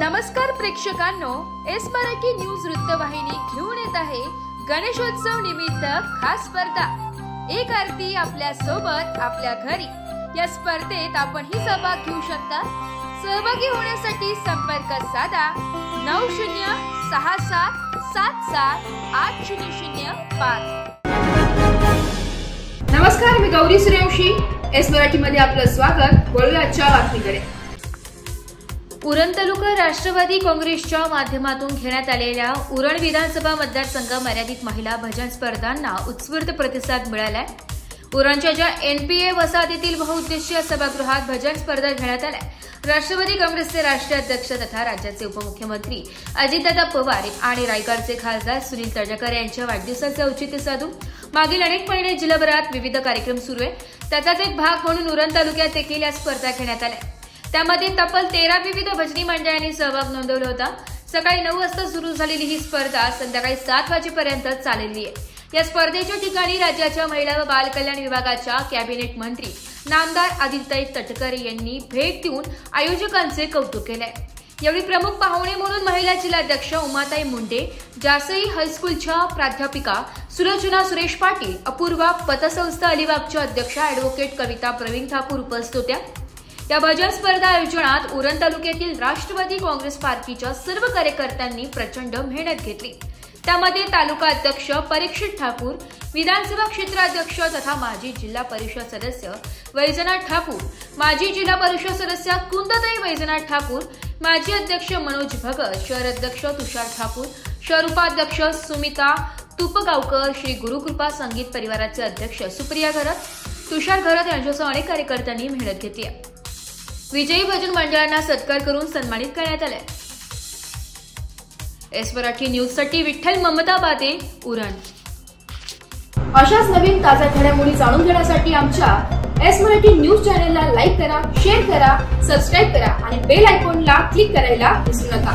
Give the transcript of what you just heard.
नमस्कार प्रेक्षकांनो, S Marathi news वृत्तवाहिनी घेऊन येत आहे गणेशोत्सव निमित्त खास स्पर्धा एक आरती आपल्या सोबत आपल्या घरी। या स्पर्धेत आपणही सहभाग घेऊ शकता। सहभागी होण्यासाठी संपर्क साधा 9067778005। नमस्कार, मी गौरी सूर्यवंशी, एस मराठी मध्ये आपलं स्वागत। बोलूया आजच्या बातमीकडे। उरण तालुका राष्ट्रवादी काँग्रेसच्या माध्यमातून घेण्यात आलेल्या उरण विधानसभा मतदारसंघ मर्यादित महिला भजन स्पर्धांना उत्स्फूर्त प्रतिसाद मिळालाय। उरणच्या ज्या एनपीए वसाहतीतील बहुउद्देशीय सभागृहात भजन स्पर्धा घेण्यात आल्या। राष्ट्रवादी काँग्रेसचे राष्ट्रीय अध्यक्ष तथा राज्याचे उपमुख्यमंत्री अजितदादा पवार आणि रायगडचे खासदार सुनील तळेकर यांच्या वाढदिवसाचे औचित्य साधून मागील अनेक महिने जिल्हाभरात विविध कार्यक्रम सुरू आहे। त्याचाच एक भाग म्हणून उरण तालुक्यात देखील या स्पर्धा घेण्यात आल्या। त्यामध्ये तब्बल 13 विविध भजनी मंडळांनी सहभाग नोंदवला होता। सकाळी 9 वाजता सुरू झालेली ही स्पर्धा संध्याकाळी 7 वाजेपर्यंत चाललेली आहे। या स्पर्धेच्या ठिकाणी राज्याच्या महिला व बाल कल्याण विभागाच्या कॅबिनेट मंत्री नामदार आदित्यताई तटकरे यांनी भेट देऊन आयोजकांचे कौतुक केले। यावेळी प्रमुख पाहुणे म्हणून महिला जिल्हाध्यक्ष उमाताई मुंडे, जासई हायस्कूलच्या प्राध्यापिका सुरजना सुरेश पाटील, अपूर्वा पतसंस्था अलिबागच्या अध्यक्षा ॲडव्होकेट कविता प्रवीण ठाकूर उपस्थित होत्या। या भजन स्पर्धा आयोजनात उरण तालुक्यातील राष्ट्रवादी काँग्रेस पार्टीच्या सर्व कार्यकर्त्यांनी प्रचंड मेहनत घेतली। त्यामध्ये तालुका अध्यक्ष परीक्षित ठाकूर, विधानसभा क्षेत्राध्यक्ष तथा माजी जिल्हा परिषद सदस्य वैजनाथ ठाकूर, माजी जिल्हा परिषद सदस्य कुंदताई वैजनाथ ठाकूर, माजी अध्यक्ष मनोज भगत, शहर अध्यक्ष तुषार ठाकूर, शहर उपाध्यक्ष सुमिता तुपगावकर, श्री गुरुकृपा संगीत परिवाराचे अध्यक्ष सुप्रिया घरत, तुषार घरत यांच्यासह अनेक कार्यकर्त्यांनी मेहनत घेतली। विजयी भजन मंडळांना सत्कार करून सन्मानित करण्यात आले। एस मराठी न्यूज साठी विठ्ठल ममता बादे, उरण। अशाच नवीन ताज्या घडामोडी जाणून घेण्यासाठी आमच्या एस मराठी न्यूज चॅनलला लाईक करा, शेअर करा, सबस्क्राईब करा आणि बेल आयकॉनला क्लिक करायला विसरू नका।